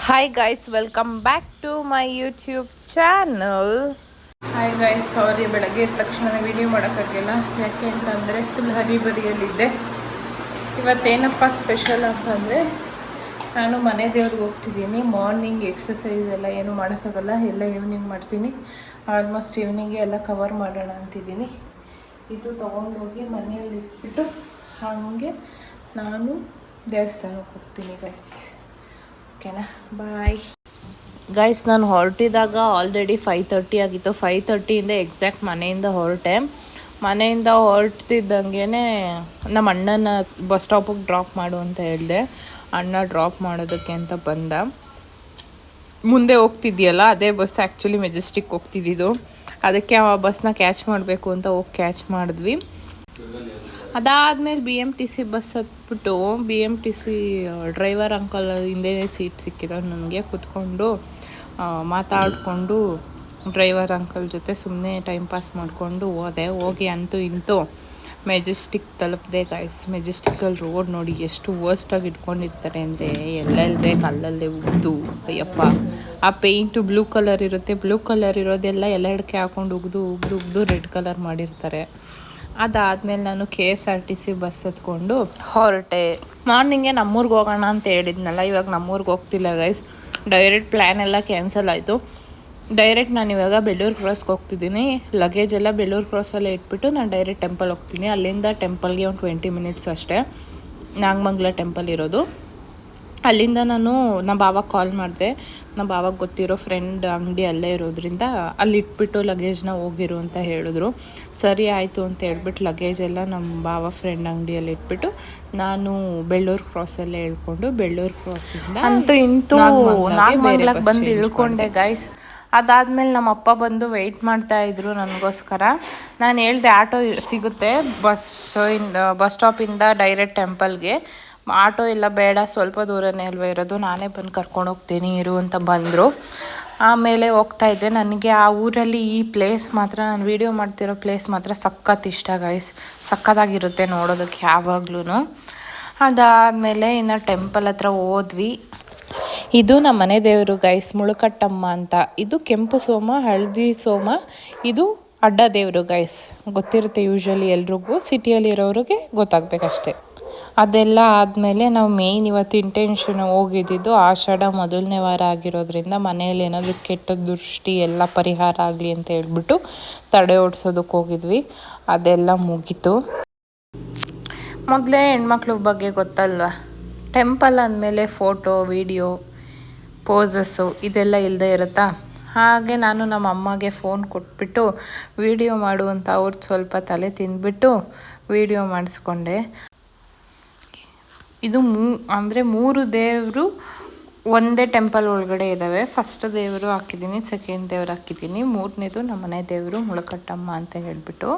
Hi guys, welcome back to my YouTube channel. Hi guys, ಸಾರಿ ಬೆಳಗ್ಗೆ ಎದ್ದ ತಕ್ಷಣ ವೀಡಿಯೋ ಮಾಡೋಕ್ಕಾಗಿಲ್ಲ. ಯಾಕೆ ಅಂತಂದರೆ ಫುಲ್ ಹರಿಬರಿಯಲ್ಲಿದ್ದೆ. ಇವತ್ತೇನಪ್ಪ ಸ್ಪೆಷಲ್ ಅಂತಂದರೆ ನಾನು ಮನೆ ದೇವ್ರಿಗೆ ಹೋಗ್ತಿದ್ದೀನಿ. ಮಾರ್ನಿಂಗ್ ಎಕ್ಸಸೈಸ್ ಎಲ್ಲ ಏನು ಮಾಡೋಕ್ಕಾಗಲ್ಲ, ಎಲ್ಲ ಈವ್ನಿಂಗ್ ಮಾಡ್ತೀನಿ. ಆಲ್ಮೋಸ್ಟ್ ಈವ್ನಿಂಗೆ ಎಲ್ಲ ಕವರ್ ಮಾಡೋಣ ಅಂತಿದ್ದೀನಿ. ಇದು ತೊಗೊಂಡೋಗಿ ಮನೆಯಲ್ಲಿ ಇಟ್ಬಿಟ್ಟು ಹಾಗೆ ನಾನು ದೇವಸ್ಥಾನಕ್ಕೆ ಹೋಗ್ತೀನಿ ಗೈಸ್. ಓಕೆನಾ, ಬಾಯ್ ಗೈಸ್. ನಾನು ಹೊರಟಿದಾಗ ಆಲ್ರೆಡಿ 5:30 ಆಗಿತ್ತು. 5:30ಇಂದ ಎಕ್ಸಾಕ್ಟ್ ಮನೆಯಿಂದ ಹೊರಟೆ. ಮನೆಯಿಂದ ಹೊರಟಿದ್ದಂಗೆ ನಮ್ಮ ಅಣ್ಣನ ಬಸ್ ಸ್ಟಾಪಿಗೆ ಡ್ರಾಪ್ ಮಾಡು ಅಂತ ಹೇಳಿದೆ. ಅಣ್ಣ ಡ್ರಾಪ್ ಮಾಡೋದಕ್ಕೆ ಅಂತ ಬಂದ. ಮುಂದೆ ಹೋಗ್ತಿದ್ಯಲ್ಲ ಅದೇ ಬಸ್ ಆ್ಯಕ್ಚುಲಿ ಮೆಜೆಸ್ಟಿಕ್ ಹೋಗ್ತಿದ್ದಿದ್ದು. ಅದಕ್ಕೆ ಆ ಬಸ್ನ ಕ್ಯಾಚ್ ಮಾಡಬೇಕು ಅಂತ ಹೋಗಿ ಕ್ಯಾಚ್ ಮಾಡಿದ್ವಿ. ಅದಾದಮೇಲೆ BMTC ಬಸ್ ಹತ್ಬಿಟ್ಟು BMTC ಡ್ರೈವರ್ ಅಂಕಲ್ ಹಿಂದೆ ಸೀಟ್ ಸಿಕ್ಕಿದ್ರು ನನಗೆ. ಕೂತ್ಕೊಂಡು ಮಾತಾಡಿಕೊಂಡು ಡ್ರೈವರ್ ಅಂಕಲ್ ಜೊತೆ ಸುಮ್ಮನೆ ಟೈಮ್ ಪಾಸ್ ಮಾಡಿಕೊಂಡು ಹೋಗಿ ಅಂತೂ ಇಂತೂ ಮೆಜೆಸ್ಟಿಕ್ ತಲುಪಿದೆ ಗೈಸ್. ಮೆಜೆಸ್ಟಿಕಲ್ಲಿ ರೋಡ್ ನೋಡಿ ಎಷ್ಟು ವರ್ಸ್ಟಾಗಿ ಇಟ್ಕೊಂಡಿರ್ತಾರೆ ಅಂದರೆ, ಎಲ್ಲೆಲ್ಲಿ ಬೇಕು ಅಲ್ಲಲ್ಲೇ ಉಗ್ದು, ಅಯ್ಯಪ್ಪ ಆ ಪೇಂಟು ಬ್ಲೂ ಕಲರ್ ಇರುತ್ತೆ, ಬ್ಲೂ ಕಲರ್ ಇರೋದೆಲ್ಲ ಎಲ್ಲೆಡಕ್ಕೆ ಹಾಕೊಂಡು ಉಗ್ದು ರೆಡ್ ಕಲರ್ ಮಾಡಿರ್ತಾರೆ. ಅದಾದಮೇಲೆ ನಾನು KSRTC ಬಸ್ ಹತ್ಕೊಂಡು ಹೊರಟೆ. ಮಾರ್ನಿಂಗೆ ನಮ್ಮೂರಿಗೆ ಹೋಗೋಣ ಅಂತ ಹೇಳಿದ್ನಲ್ಲ, ಇವಾಗ ನಮ್ಮೂರಿಗೆ ಹೋಗ್ತಿಲ್ಲ ಗೈಸ್. ಡೈರೆಕ್ಟ್ ಪ್ಲ್ಯಾನ್ ಎಲ್ಲ ಕ್ಯಾನ್ಸಲ್ ಆಯಿತು. ಡೈರೆಕ್ಟ್ ನಾನು ಇವಾಗ ಬೆಳ್ಳೂರು ಕ್ರಾಸ್ಗೆ ಹೋಗ್ತಿದ್ದೀನಿ. ಲಗೇಜ್ ಎಲ್ಲ ಬೆಳ್ಳೂರು ಕ್ರಾಸಲ್ಲೇ ಇಟ್ಬಿಟ್ಟು ನಾನು ಡೈರೆಕ್ಟ್ ಟೆಂಪಲ್ ಹೋಗ್ತೀನಿ. ಅಲ್ಲಿಂದ ಟೆಂಪಲ್ಗೆ ಒಂದು 20 ಮಿನಿಟ್ಸ್ ಅಷ್ಟೇ, ನಾಗಮಂಗಲ ಟೆಂಪಲ್ ಇರೋದು. ಅಲ್ಲಿಂದ ನಾನು ನಮ್ಮ ಬಾವಾಗ ಕಾಲ್ ಮಾಡಿದೆ. ನಮ್ಮ ಬಾವಾಗ ಗೊತ್ತಿರೋ ಫ್ರೆಂಡ್ ಅಂಗಡಿ ಅಲ್ಲೇ ಇರೋದ್ರಿಂದ ಅಲ್ಲಿ ಇಟ್ಬಿಟ್ಟು ಲಗೇಜ್ನ ಹೋಗಿರು ಅಂತ ಹೇಳಿದ್ರು. ಸರಿ ಆಯಿತು ಅಂತ ಹೇಳ್ಬಿಟ್ಟು ಲಗೇಜ್ ಎಲ್ಲ ನಮ್ಮ ಬಾವ ಫ್ರೆಂಡ್ ಅಂಗಡಿಯಲ್ಲಿ ಇಟ್ಬಿಟ್ಟು ನಾನು ಬೆಳ್ಳೂರು ಕ್ರಾಸಲ್ಲೇ ಹೇಳ್ಕೊಂಡು ಬೆಳ್ಳೂರು ಕ್ರಾಸಿಂದ ಅಂತೂ ಇಂತೂ ನಾಗಮಂಗಲಕ್ಕೆ ಬಂದು ಇಳ್ಕೊಂಡೆ ಗೈಸ್. ಅದಾದಮೇಲೆ ನಮ್ಮ ಅಪ್ಪ ಬಂದು ವೆಯ್ಟ್ ಮಾಡ್ತಾಯಿದ್ರು ನನಗೋಸ್ಕರ. ನಾನು ಹೇಳಿದೆ ಆಟೋ ಸಿಗುತ್ತೆ ಬಸ್ ಸ್ಟಾಪಿಂದ ಡೈರೆಕ್ಟ್ ಟೆಂಪಲ್ಗೆ. ಆಟೋ ಎಲ್ಲ ಬೇಡ, ಸ್ವಲ್ಪ ದೂರನೇ ಅಲ್ವ ಇರೋದು, ನಾನೇ ಬಂದು ಕರ್ಕೊಂಡು ಹೋಗ್ತೀನಿ ಇರು ಅಂತ ಬಂದರು. ಆಮೇಲೆ ಹೋಗ್ತಾಯಿದ್ದೆ. ನನಗೆ ಆ ಊರಲ್ಲಿ ಈ ಪ್ಲೇಸ್ ಮಾತ್ರ, ನಾನು ವೀಡಿಯೋ ಮಾಡ್ತಿರೋ ಪ್ಲೇಸ್ ಮಾತ್ರ ಸಖತ್ ಇಷ್ಟ ಗೈಸ್. ಸಖತ್ತಾಗಿರುತ್ತೆ ನೋಡೋದಕ್ಕೆ ಯಾವಾಗ್ಲೂ. ಅದಾದಮೇಲೆ ಇನ್ನು ಟೆಂಪಲ್ ಹತ್ರ ಹೋದ್ವಿ. ಇದು ನಮ್ಮ ಮನೆ ದೇವರು ಗೈಸ್, ಮುಳುಕಟ್ಟಮ್ಮ ಅಂತ. ಇದು ಕೆಂಪು ಸೋಮ, ಹಳದಿ ಸೋಮ, ಇದು ಅಡ್ಡ ದೇವರು ಗೈಸ್. ಗೊತ್ತಿರುತ್ತೆ ಯೂಶ್ವಲಿ ಎಲ್ರಿಗೂ, ಸಿಟಿಯಲ್ಲಿರೋರಿಗೆ ಗೊತ್ತಾಗಬೇಕಷ್ಟೆ. ಅದೆಲ್ಲ ಆದಮೇಲೆ ನಾವು ಮೇಯ್ನ್ ಇವತ್ತು ಇಂಟೆನ್ಷನ್ ಹೋಗಿದ್ದು ಆಷಾಢ ಮೊದಲನೇ ವಾರ ಆಗಿರೋದ್ರಿಂದ ಮನೆಯಲ್ಲಿ ಏನಾದರೂ ಕೆಟ್ಟ ದೃಷ್ಟಿ ಎಲ್ಲ ಪರಿಹಾರ ಆಗಲಿ ಅಂತ ಹೇಳ್ಬಿಟ್ಟು ತಡೆ ಓಡಿಸೋದಕ್ಕೆ ಹೋಗಿದ್ವಿ. ಅದೆಲ್ಲ ಮುಗೀತು. ಮೊದಲೇ ಹೆಣ್ಮಕ್ಳ ಬಗ್ಗೆ ಗೊತ್ತಲ್ವ, ಟೆಂಪಲ್ ಅಂದಮೇಲೆ ಫೋಟೋ ವಿಡಿಯೋ ಪೋಸಸ್ಸು ಇದೆಲ್ಲ ಇಲ್ಲದೆ ಇರುತ್ತಾ. ಹಾಗೆ ನಾನು ನಮ್ಮ ಅಮ್ಮಗೆ ಫೋನ್ ಕೊಟ್ಬಿಟ್ಟು ವಿಡಿಯೋ ಮಾಡು ಅಂತ ಅವ್ರು ಸ್ವಲ್ಪ ತಲೆ ತಿಂದ್ಬಿಟ್ಟು ವಿಡಿಯೋ ಮಾಡಿಸ್ಕೊಂಡೆ. ಇದು ಅಂದರೆ 3 ದೇವರು ಒಂದೇ ಟೆಂಪಲ್ ಒಳಗಡೆ ಇದ್ದಾವೆ. ಫಸ್ಟ್ ದೇವರು ಹಾಕಿದ್ದೀನಿ, ಸೆಕೆಂಡ್ ದೇವರು ಹಾಕಿದ್ದೀನಿ, 3ನೇದು ನಮ್ಮ ಮನೆ ದೇವರು ಮುಳುಕಟ್ಟಮ್ಮ ಅಂತ ಹೇಳ್ಬಿಟ್ಟು.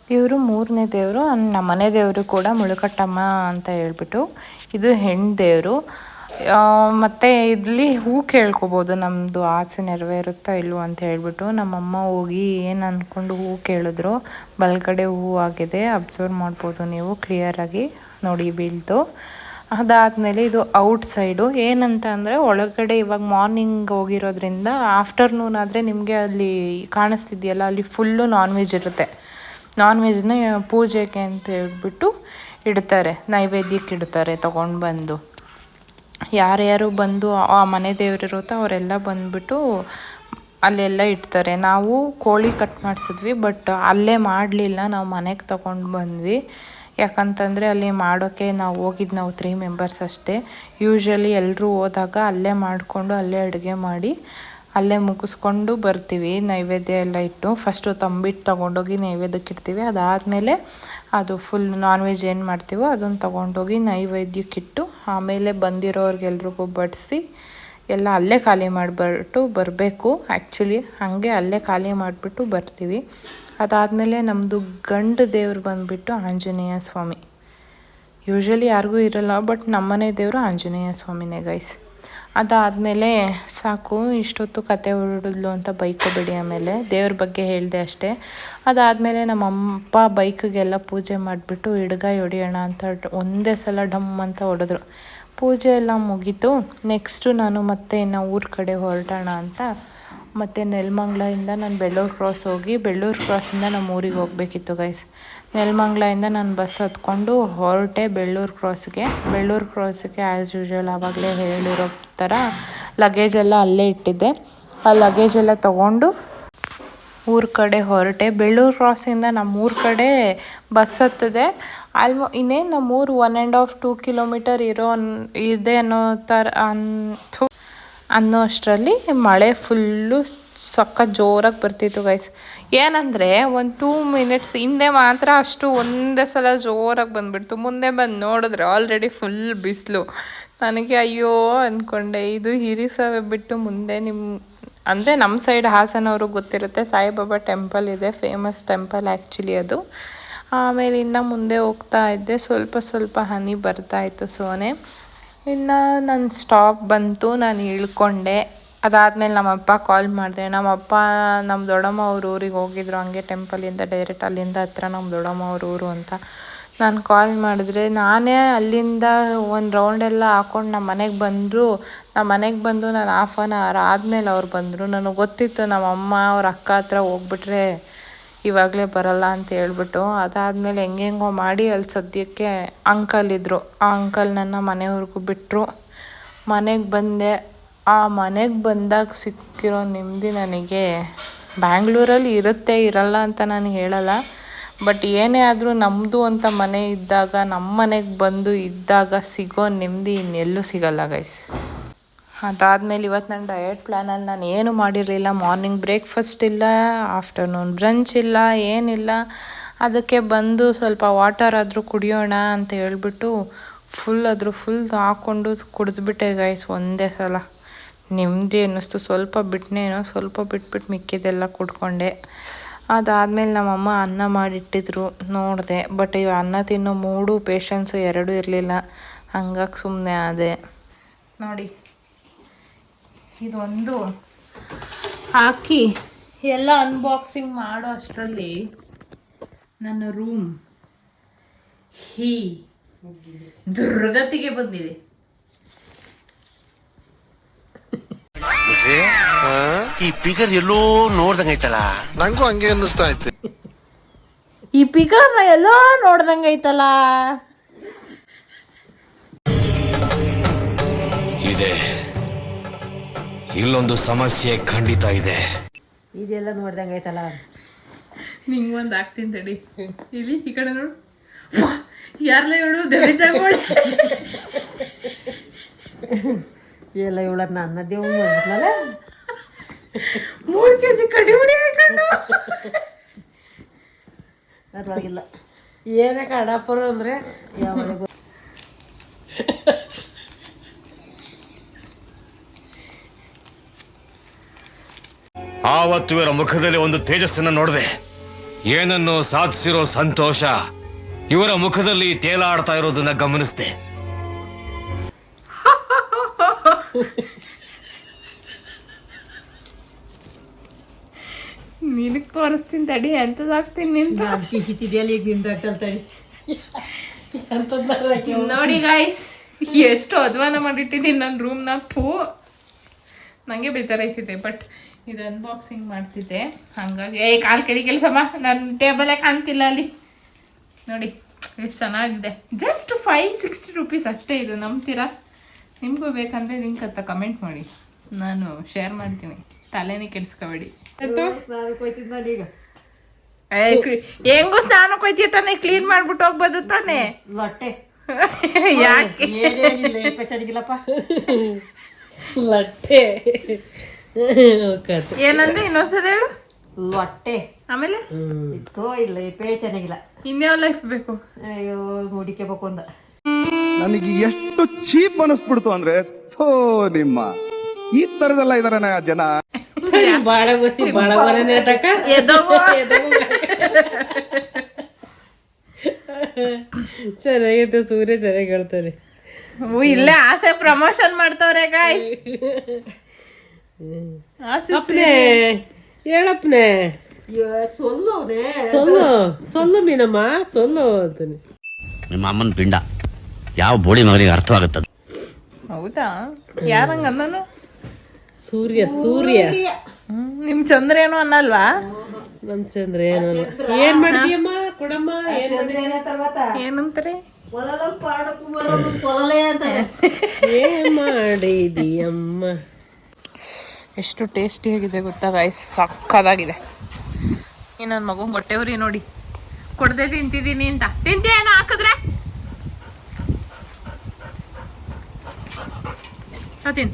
ಇವರು 3ನೇ ದೇವರು, ನಮ್ಮ ಮನೆ ದೇವರು ಕೂಡ ಮುಳುಕಟ್ಟಮ್ಮ ಅಂತ ಹೇಳ್ಬಿಟ್ಟು. ಇದು ಹೆಣ್ಣು ದೇವರು. ಮತ್ತು ಇಲ್ಲಿ ಹೂ ಕೇಳ್ಕೊಬೋದು, ನಮ್ಮದು ಆಸೆ ನೆರವೇರುತ್ತಾ ಇಲ್ವೋ ಅಂತ ಹೇಳ್ಬಿಟ್ಟು. ನಮ್ಮಮ್ಮ ಹೋಗಿ ಏನು ಅಂದ್ಕೊಂಡು ಹೂ ಕೇಳಿದ್ರು. ಬಲಗಡೆ ಹೂ ಆಗಿದೆ, ಅಬ್ಸರ್ವ್ ಮಾಡ್ಬೋದು ನೀವು ಕ್ಲಿಯರಾಗಿ ನೋಡಿ ಬೀಳ್ತು. ಅದಾದಮೇಲೆ ಇದು ಔಟ್ ಸೈಡು. ಏನಂತ ಅಂದರೆ ಒಳಗಡೆ ಇವಾಗ ಮಾರ್ನಿಂಗ್ ಹೋಗಿರೋದ್ರಿಂದ ಆಫ್ಟರ್ನೂನ್ ಆದರೆ ನಿಮಗೆ ಅಲ್ಲಿ ಕಾಣಿಸ್ತಿದೆಯಲ್ಲ, ಅಲ್ಲಿ ಫುಲ್ಲು ನಾನ್ ವೆಜ್ ಇರುತ್ತೆ. ನಾನ್ ವೆಜ್ನ ಪೂಜೆಗೆ ಅಂತ ಹೇಳ್ಬಿಟ್ಟು ಇಡ್ತಾರೆ, ನೈವೇದ್ಯಕ್ಕೆ ಇಡ್ತಾರೆ ತೊಗೊಂಡು ಬಂದು. ಯಾರ್ಯಾರು ಬಂದು ಆ ಮನೆ ದೇವರಿರುತ್ತೋ ಅವರೆಲ್ಲ ಬಂದುಬಿಟ್ಟು ಅಲ್ಲೆಲ್ಲ ಇಡ್ತಾರೆ. ನಾವು ಕೋಳಿ ಕಟ್ ಮಾಡಿಸಿದ್ವಿ, ಬಟ್ ಅಲ್ಲೇ ಮಾಡಲಿಲ್ಲ, ನಾವು ಮನೆಗೆ ತೊಗೊಂಡು ಬಂದ್ವಿ. ಯಾಕಂತಂದರೆ ಅಲ್ಲಿ ಮಾಡೋಕ್ಕೆ ನಾವು 3 ಮೆಂಬರ್ಸ್ ಅಷ್ಟೇ. ಯೂಶ್ವಲಿ ಎಲ್ಲರೂ ಹೋದಾಗ ಅಲ್ಲೇ ಮಾಡಿಕೊಂಡು ಅಲ್ಲೇ ಅಡುಗೆ ಮಾಡಿ ಅಲ್ಲೇ ಮುಗಿಸ್ಕೊಂಡು ಬರ್ತೀವಿ. ನೈವೇದ್ಯ ಎಲ್ಲ ಇಟ್ಟು ಫಸ್ಟು ತಂಬಿಟ್ಟು ತೊಗೊಂಡೋಗಿ ನೈವೇದ್ಯಕ್ಕೆ ಇಡ್ತೀವಿ. ಅದಾದಮೇಲೆ ಅದು ಫುಲ್ ನಾನ್ ವೆಜ್ ಏನು ಮಾಡ್ತೀವೋ ಅದನ್ನು ತೊಗೊಂಡೋಗಿ ನೈವೇದ್ಯಕ್ಕಿಟ್ಟು ಆಮೇಲೆ ಬಂದಿರೋರಿಗೆಲ್ರಿಗೂ ಬಡಿಸಿ ಎಲ್ಲ ಅಲ್ಲೇ ಖಾಲಿ ಮಾಡಿಬಿಟ್ಟು ಬರಬೇಕು. ಆ್ಯಕ್ಚುಲಿ ಹಾಗೆ ಅಲ್ಲೇ ಖಾಲಿ ಮಾಡಿಬಿಟ್ಟು ಬರ್ತೀವಿ. ಅದಾದಮೇಲೆ ನಮ್ಮದು ಗಂಡು ದೇವ್ರು ಬಂದುಬಿಟ್ಟು ಆಂಜನೇಯ ಸ್ವಾಮಿ. ಯೂಶ್ವಲಿ ಯಾರಿಗೂ ಇರಲ್ಲ, ಬಟ್ ನಮ್ಮನೆ ದೇವರು ಆಂಜನೇಯ ಸ್ವಾಮಿನೇ ಗೈಸ್. ಅದಾದಮೇಲೆ ಸಾಕು, ಇಷ್ಟೊತ್ತು ಕತೆ ಹೊರಡಿದ್ಲು ಅಂತ ಬೈಕೋಬೇಡಿ. ಆಮೇಲೆ ದೇವ್ರ ಬಗ್ಗೆ ಹೇಳಿದೆ ಅಷ್ಟೇ. ಅದಾದಮೇಲೆ ನಮ್ಮ ಅಪ್ಪ ಬೈಕಿಗೆಲ್ಲ ಪೂಜೆ ಮಾಡಿಬಿಟ್ಟು ಹಿಡ್ಗಾಯಿ ಹೊಡಿಯೋಣ ಅಂತ ಒಂದೇ ಸಲ ಡಮ್ ಅಂತ ಹೊಡೆದ್ರು. ಪೂಜೆ ಎಲ್ಲ ಮುಗೀತು. ನೆಕ್ಸ್ಟು ನಾನು ಮತ್ತೆ ಇನ್ನು ಊರ ಕಡೆ ಹೊರಟೋಣ ಅಂತ ಮತ್ತು ನೆಲಮಂಗ್ಲದಿಂದ ನಾನು ಬೆಳ್ಳೂರು ಕ್ರಾಸ್ ಹೋಗಿ ಬೆಳ್ಳೂರು ಕ್ರಾಸಿಂದ ನಮ್ಮ ಊರಿಗೆ ಹೋಗಬೇಕಿತ್ತು ಗೈಸ್. ನೆಲಮಂಗ್ಲದಿಂದ ನಾನು ಬಸ್ ಹತ್ಕೊಂಡು ಹೊರಟೆ ಬೆಳ್ಳೂರು ಕ್ರಾಸಿಗೆ ಆ್ಯಸ್ ಯೂಶ್ವಲ್ ಆವಾಗಲೇ ಹೇಳಿರೋ ಥರ ಲಗೇಜೆಲ್ಲ ಅಲ್ಲೇ ಇಟ್ಟಿದ್ದೆ. ಆ ಲಗೇಜೆಲ್ಲ ತೊಗೊಂಡು ಊರ ಕಡೆ ಹೊರಟೆ. ಬೆಳ್ಳೂರು ಕ್ರಾಸಿಂದ ನಮ್ಮೂರ ಕಡೆ ಬಸ್ ಹತ್ತದೆ. ಇನ್ನೇನು ನಮ್ಮೂರು 1.5-2 ಕಿಲೋಮೀಟರ್ ಇದೆ ಅನ್ನೋ ಥರ ಅನ್ನೋ ಅಷ್ಟರಲ್ಲಿ ಮಳೆ ಫುಲ್ಲು ಸಖತ್ ಜೋರಾಗಿ ಬರ್ತಿತ್ತು ಗೈಸ್. ಏನಂದರೆ ಒಂದು 2 ಮಿನಿಟ್ಸ್ ಹಿಂದೆ ಮಾತ್ರ ಅಷ್ಟು ಒಂದೇ ಸಲ ಜೋರಾಗಿ ಬಂದುಬಿಡ್ತು. ಮುಂದೆ ಬಂದು ನೋಡಿದ್ರೆ ಆಲ್ರೆಡಿ ಫುಲ್ ಬಿಸಿಲು. ನನಗೆ ಅಯ್ಯೋ ಅಂದ್ಕೊಂಡೆ. ಇದು ಹಿರಿಸಾವೆ ಬಿಟ್ಟು ಮುಂದೆ ಅಂದರೆ ನಮ್ಮ ಸೈಡ್ ಹಾಸನವ್ರಿಗೆ ಗೊತ್ತಿರುತ್ತೆ, ಸಾಯಿಬಾಬಾ ಟೆಂಪಲ್ ಇದೆ, ಫೇಮಸ್ ಟೆಂಪಲ್ ಆ್ಯಕ್ಚುಲಿ ಅದು. ಆಮೇಲೆ ಇನ್ನು ಮುಂದೆ ಹೋಗ್ತಾ ಇದ್ದೆ, ಸ್ವಲ್ಪ ಹನಿ ಬರ್ತಾಯಿತ್ತು ಸೋನೆ. ಇನ್ನು ನನ್ನ ಸ್ಟಾಪ್ ಬಂತು, ನಾನು ಇಳ್ಕೊಂಡೆ. ಅದಾದಮೇಲೆ ನಮ್ಮಪ್ಪ ಕಾಲ್ ಮಾಡಿದೆ. ನಮ್ಮಪ್ಪ ನಮ್ಮ ದೊಡ್ಡಮ್ಮ ಅವ್ರ ಊರಿಗೆ ಹೋಗಿದ್ರು, ಹಂಗೆ ಟೆಂಪಲಿಂದ ಡೈರೆಕ್ಟ್ ಅಲ್ಲಿಂದ ಹತ್ರ ನಮ್ಮ ದೊಡ್ಡಮ್ಮ ಅವ್ರ ಊರು ಅಂತ. ನಾನು ಕಾಲ್ ಮಾಡಿದ್ರೆ ನಾನೇ ಅಲ್ಲಿಂದ ಒಂದು ರೌಂಡೆಲ್ಲ ಹಾಕ್ಕೊಂಡು ನಮ್ಮ ಮನೆಗೆ ಬಂದು ನಾನು 1/2 hour ಆದಮೇಲೆ ಅವ್ರು ಬಂದರು. ನನಗೆ ಗೊತ್ತಿತ್ತು ನಮ್ಮಮ್ಮ ಅವ್ರ ಅಕ್ಕ ಹತ್ರ ಹೋಗ್ಬಿಟ್ರೆ ಇವಾಗಲೇ ಬರಲ್ಲ ಅಂತ ಹೇಳ್ಬಿಟ್ಟು. ಅದಾದಮೇಲೆ ಹೆಂಗೆಂಗೋ ಮಾಡಿ ಅಲ್ಲಿ ಸದ್ಯಕ್ಕೆ ಅಂಕಲ್ ಇದ್ದರು. ಆ ಅಂಕಲ್ ನನ್ನ ಮನೆಯವ್ರಿಗೂ ಬಿಟ್ಟರು. ಮನೆಗೆ ಬಂದೆ. ಆ ಮನೆಗೆ ಬಂದಾಗ ಸಿಕ್ಕಿರೋ ನೆಮ್ಮದಿ ನನಗೆ ಬ್ಯಾಂಗ್ಳೂರಲ್ಲಿ ಇರುತ್ತೆ, ಇರಲ್ಲ ಅಂತ ನಾನು ಹೇಳಲ್ಲ. ಬಟ್ ಏನೇ ಆದರೂ ನಮ್ಮದು ಅಂತ ಮನೆ ಇದ್ದಾಗ, ನಮ್ಮ ಮನೆಗೆ ಬಂದು ಇದ್ದಾಗ ಸಿಗೋ ನೆಮ್ಮದಿ ಇನ್ನೆಲ್ಲೂ ಸಿಗಲ್ಲ ಗೈಸ್. ಅದಾದಮೇಲೆ ಇವತ್ತು ನನ್ನ ಡಯಟ್ ಪ್ಲ್ಯಾನಲ್ಲಿ ನಾನು ಏನು ಮಾಡಿರಲಿಲ್ಲ. ಮಾರ್ನಿಂಗ್ ಬ್ರೇಕ್ಫಾಸ್ಟ್ ಇಲ್ಲ, ಆಫ್ಟರ್ನೂನ್ ಬ್ರಂಚ್ ಇಲ್ಲ, ಏನಿಲ್ಲ. ಅದಕ್ಕೆ ಬಂದು ಸ್ವಲ್ಪ ವಾಟರ್ ಆದರೂ ಕುಡಿಯೋಣ ಅಂತ ಹೇಳ್ಬಿಟ್ಟು ಫುಲ್ ಹಾಕ್ಕೊಂಡು ಕುಡಿದ್ಬಿಟ್ಟೆ ಗೈಸ್ ಒಂದೇ ಸಲ. ನೆಮ್ಮದಿ ಅನ್ನಿಸ್ತು. ಸ್ವಲ್ಪ ಬಿಟ್ಬಿಟ್ಟು ಮಿಕ್ಕಿದೆಲ್ಲ ಕುಡ್ಕೊಂಡೆ. ಅದಾದಮೇಲೆ ನಮ್ಮಮ್ಮ ಅನ್ನ ಮಾಡಿಟ್ಟಿದ್ರು, ನೋಡಿದೆ. ಬಟ್ ಇವು ಅನ್ನ ತಿನ್ನೋ ಮೂಡು ಪೇಷನ್ಸು ಎರಡೂ ಇರಲಿಲ್ಲ. ಹಂಗಾಗಿ ಸುಮ್ಮನೆ ಆದೆ. ನೋಡಿ, ಇದೊಂದು ಹಾಕಿ ಎಲ್ಲ ಅನ್ಬಾಕ್ಸಿಂಗ್ ಮಾಡೋ ಅಷ್ಟರಲ್ಲಿ ನನ್ನ ರೂಮ್ ದುರ್ಗತಿಗೆ ಬಂದಿದೆ. ಈ ಪಿಗರ್ ಎಲ್ಲೋ ನೋಡ್ದಂಗೈತಲ್ಲ, ನಂಗೂ ಹಂಗೆ ಅನ್ನಿಸ್ತಾ ಐತೆ. ಈ ಪಿಗರ್ನ ಎಲ್ಲೋ ನೋಡ್ದಂಗೈತಲ್ಲ. ಇದೆ, ಇಲ್ಲೊಂದು ಸಮಸ್ಯೆ ಖಂಡಿತ ಇದೆ. ಇದೆಲ್ಲ ನೋಡ್ದಂಗೈತಲ್ಲ. ನಿಂಗೊಂದು ಹಾಕ್ತೀನಿ ತಡಿ. ಇಲ್ಲಿ ಈ ಕಡೆ ನೋಡು. ಯಾರಲ್ಲ ಇವಳು ದೇವಿದ್ದಾಗೋಳೆ. ಎಲ್ಲ ಇವಳನ್ನ ಅನ್ನದೇವು ಮಾಡ್ಬಿಟ್ಲಲ್ಲ. 3 kg ಕಡಿಮೆ ಹಾಕೊಂಡು ಅದ್ರೊಳಗಿಲ್ಲ ಏನೇ ಕಡಪುರ ಅಂದರೆ ಯಾವ ಆವತ್ತು ಇವರ ಮುಖದಲ್ಲಿ ಒಂದು ತೇಜಸ್ಸನ್ನು ನೋಡಿದೆ. ಏನನ್ನು ಸಾಧಿಸಿರೋ ಸಂತೋಷ ಇವರ ಮುಖದಲ್ಲಿ ತೇಲಾಡ್ತಾ ಇರೋದನ್ನ ಗಮನಿಸಿದೆ. ನಿನಗೆ ತೋರಿಸ್ತೀನಿ ತಡಿ, ಎಂತದಾಗ್ತೀನಿ ನಿಂತ ಕಿಸಿತಿದೆಯಲ್ಲ ಈಗ ನಿಂದಾಗ್ತಲ್ ತಡಿ. ನೋಡಿ ಗಾಯ್ಸ್, ಎಷ್ಟು ಅಧ್ವಾನ ಮಾಡಿಟ್ಟಿದ್ದೀನಿ ನನ್ನ ರೂಮ್ನ. ನನಗೆ ಬೇಜಾರಾಯ್ತಿದೆ. ಬಟ್ ಇದು ಅನ್ಬಾಕ್ಸಿಂಗ್ ಮಾಡ್ತಿದ್ದೆ, ಹಾಗಾಗಿ ಕಾಲು ಕೆಡಿ ಕೆಲಸಮ್ಮ. ನನ್ನ ಟೇಬಲೇ ಕಾಣ್ತಿಲ್ಲ ಅಲ್ಲಿ. ನೋಡಿ ಎಷ್ಟು ಚೆನ್ನಾಗಿದೆ. ಜಸ್ಟ್ 560 rupees ಅಷ್ಟೇ. ಇದು ನಂಬ್ತೀರಾ? ನಿಮಗೂ ಬೇಕಂದರೆ ಲಿಂಕ್ ಅಂತ ಕಮೆಂಟ್ ಮಾಡಿ, ನಾನು ಶೇರ್ ಮಾಡ್ತೀನಿ. ತಲೆನೇ ಕೆಡಿಸ್ಕೋಬೇಡಿ. ಹೆಂಗೂ ಸ್ನಾನಕ್ಕೆ ಹೋಯ್ತೀಯ ತಾನೆ, ಕ್ಲೀನ್ ಮಾಡ್ಬಿಟ್ಟು ಹೋಗ್ಬೋದು ತಾನೆ. ಲೊಟ್ಟೆ ಯಾಕೆ ಚೆನ್ನಾಗಿಲ್ಲಪ್ಪ. ಲೊಟ್ಟೆ ಏನಂದ್ರೆ ಇನ್ನೊಂದ್ಸಲ ಹೇಳು. ಲೊಟ್ಟೆ ಆಮೇಲೆ ಇತ್ತೋ ಇಲ್ಲ ಪೇ ಚೆನ್ನಾಗಿಲ್ಲ. ಇನ್ಯಾವ ಲೈಫ್ ಬೇಕು? ಅಯ್ಯೋ ನೋಡಿಕೆಬೇಕು ಅಂದ. ನನಗೆ ಎಷ್ಟು ಚೀಪ್ ಅನಿಸ್ಬಿಡ್ತು ಅಂದ್ರೆ, ಥೋ ನಿಮ್ಮ ಈ ತರದೆಲ್ಲ ಇದಾರೆ ಜನ. ಬಾಳ ಗೊಸಿ ಬಾಳ ಬರನೇ ತಕ ಚೆನ್ನಾಗೈತೆ. ಸೂರ್ಯ ಚೆನ್ನಾಗಿ ಹೇಳ್ತಾರೆ. ಇಲ್ಲೇ ಆಸೆ ಪ್ರಮೋಷನ್ ಮಾಡ್ತವ್ರೆ ಗಾಯ್ಸ್. ಅಪ್ಪನೇ ಹೇಳಪ್ಪನೇ ಸೊಲ್ಲು ಮೀನಮ್ಮ ಸೊಲ್ಲು ಅಂತಾನೆ. ನಿಮ್ಮ ಅಮ್ಮನ ಪಿಂಡ ಯಾವ ಬೋಳಿ ಮಗನಿಗೆ ಅರ್ಥವಾಗುತ್ತದೆ. ಹೌದಾ? ಯಾರಂಗ ಅನ್ನೋನು? ಸೂರ್ಯ ಸೂರ್ಯ ನಿಮ್ ಚಂದ್ರ ಏನೋ ಅನ್ನಲ್ವಾ? ನಮ್ ಚಂದ್ರ ಏನು ಏನ್ ಮಾಡಿದ್ಯಮ್ಮ ಕೊಡಮ್ಮ ಏನಂತಾರೆ? ಏನ್ ಮಾಡಿದೀಯಮ್ಮ? ಎಷ್ಟು ಟೇಸ್ಟಿಯಾಗಿದೆ ಗೊತ್ತಾ ಗೈಸ್, ಸಕ್ಕದಾಗಿದೆ. ಈ ನನ್ನ ಮಗು ಮೊಟ್ಟೆ ಉರಿ ನೋಡಿ, ಕೊಡದೆ ತಿಂತಿದ್ದೀನಿ ಅಂತ. ತಿಂತೀಯೇನೋ ಹಾಕಿದ್ರೆ ತಿನ್.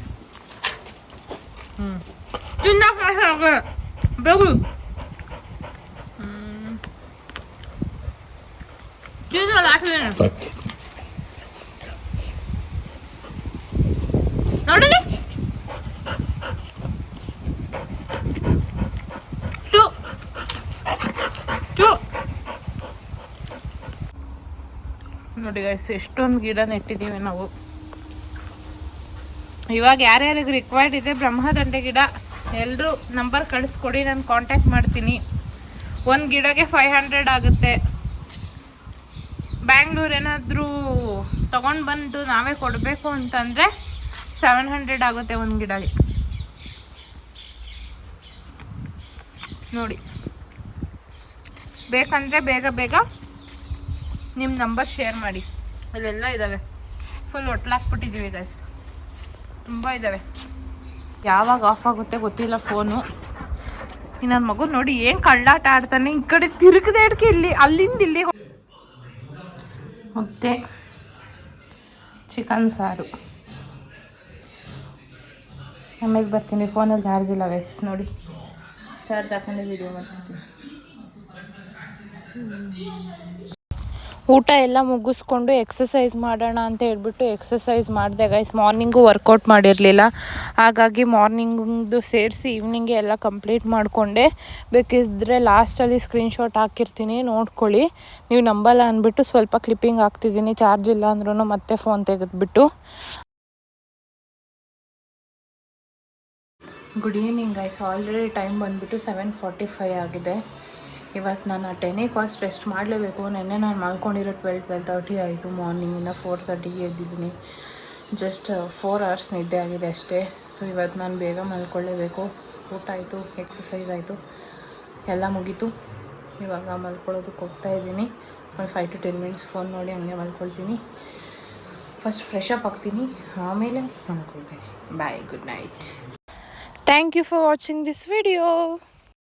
ತಿನ್ನಕ್ಕೆ ಬೇಗು ತಿನ್ನಲ್ಲ ಹಾಕಿದ್ದೀನಿ ನೋಡಿಲಿ. ನೋಡಿ ಗೈಸ್, ಎಷ್ಟೊಂದು ಗಿಡ ನೆಟ್ಟಿದ್ದೀವಿ ನಾವು. ಇವಾಗ ಯಾರ್ಯಾರಿಗೆ ರಿಕ್ವೈರ್ಡ್ ಇದೆ ಬ್ರಹ್ಮದಂಡೆ ಗಿಡ, ಎಲ್ಲರೂ ನಂಬರ್ ಕಳಿಸ್ಕೊಡಿ, ನಾನು ಕಾಂಟ್ಯಾಕ್ಟ್ ಮಾಡ್ತೀನಿ. ಒಂದು ಗಿಡಕ್ಕೆ 500 ಆಗುತ್ತೆ. ಬ್ಯಾಂಗ್ಳೂರ್ ಏನಾದರೂ ತೊಗೊಂಡು ಬಂದು ನಾವೇ ಕೊಡಬೇಕು ಅಂತಂದರೆ 700 ಆಗುತ್ತೆ ಒಂದು ಗಿಡಕ್ಕೆ. ನೋಡಿ, ಬೇಕಂದರೆ ಬೇಗ ಬೇಗ ನಿಮ್ಮ ನಂಬರ್ ಶೇರ್ ಮಾಡಿ. ಅಲ್ಲೆಲ್ಲ ಇದ್ದಾವೆ, ಫುಲ್ ಒಟ್ಲಾಕ್ಬಿಟ್ಟಿದ್ದೀವಿ ಗೈಸ್, ತುಂಬ ಇದ್ದಾವೆ. ಯಾವಾಗ ಆಫ್ ಆಗುತ್ತೆ ಗೊತ್ತಿಲ್ಲ ಫೋನು. ನನ್ನ ಮಗು ನೋಡಿ ಏನು ಕಳ್ಳಾಟ ಆಡ್ತಾನೆ, ಈ ಕಡೆ ತಿರುಗದೆ ಇಡ್ಕೆ ಇಲ್ಲಿ ಅಲ್ಲಿಂದ ಇಲ್ಲಿ. ಮುದ್ದೆ, ಚಿಕನ್ ಸಾರು. ಆಮೇಲೆ ಬರ್ತೀನಿ. ಫೋನಲ್ಲಿ ಚಾರ್ಜ್ ಇಲ್ಲ ಗೈಸ್, ನೋಡಿ ಚಾರ್ಜ್ ಹಾಕೊಂಡೆ ವಿಡಿಯೋ ಮಾಡ್ತಿದ್ದೀನಿ. ಊಟ ಎಲ್ಲ ಮುಗಿಸ್ಕೊಂಡು ಎಕ್ಸಸೈಸ್ ಮಾಡೋಣ ಅಂತ ಹೇಳ್ಬಿಟ್ಟು ಎಕ್ಸಸೈಸ್ ಮಾಡಿದೆ ಗೈಸ್. ಮಾರ್ನಿಂಗು ವರ್ಕೌಟ್ ಮಾಡಿರಲಿಲ್ಲ, ಹಾಗಾಗಿ ಮಾರ್ನಿಂಗ್ದು ಸೇರಿಸಿ ಈವ್ನಿಂಗೆ ಎಲ್ಲ ಕಂಪ್ಲೀಟ್ ಮಾಡಿಕೊಂಡೆ. ಬೇಕಿದ್ದರೆ ಲಾಸ್ಟಲ್ಲಿ ಸ್ಕ್ರೀನ್ಶಾಟ್ ಹಾಕಿರ್ತೀನಿ, ನೋಡ್ಕೊಳ್ಳಿ. ನೀವು ನಂಬಲ್ಲ ಅಂದ್ಬಿಟ್ಟು ಸ್ವಲ್ಪ ಕ್ಲಿಪ್ಪಿಂಗ್ ಹಾಕ್ತಿದ್ದೀನಿ, ಚಾರ್ಜ್ ಇಲ್ಲ ಅಂದ್ರೂ ಮತ್ತೆ ಫೋನ್ ತೆಗೆದ್ಬಿಟ್ಟು. Good evening guys, already time ಬಂದುಬಿಟ್ಟು 7:45 ಆಗಿದೆ. ಇವತ್ತು ನಾನು 10 ಕಾಸ್ಟ್ ರೆಸ್ಟ್ ಮಾಡಲೇಬೇಕು. ನೆನ್ನೆ ನಾನು ಮಲ್ಕೊಂಡಿರೋ 12:30 ಆಯಿತು. ಮಾರ್ನಿಂಗಿಂದ 4:30ಗೆ ಎದ್ದಿದ್ದೀನಿ. ಜಸ್ಟ್ 4 ಅವರ್ಸ್ ನಿದ್ದೆ ಆಗಿದೆ ಅಷ್ಟೇ. ಸೊ ಇವತ್ತು ನಾನು ಬೇಗ ಮಲ್ಕೊಳ್ಳೇಬೇಕು. ಊಟ ಆಯಿತು, ಎಕ್ಸಸೈಸ್ ಆಯಿತು, ಎಲ್ಲ ಮುಗೀತು. ಇವಾಗ ಮಲ್ಕೊಳ್ಳೋದಕ್ಕೆ ಹೋಗ್ತಾಯಿದ್ದೀನಿ. ಒಂದು 5 to 10 ಮಿನಿಟ್ಸ್ ಫೋನ್ ನೋಡಿ ಹಂಗೆ ಮಲ್ಕೊಳ್ತೀನಿ. ಫಸ್ಟ್ ಫ್ರೆಶ್ ಅಪ್ ಆಗ್ತೀನಿ, ಆಮೇಲೆ ಮಲ್ಕೊಳ್ತೀನಿ. Bye, good night. Thank you for watching this video.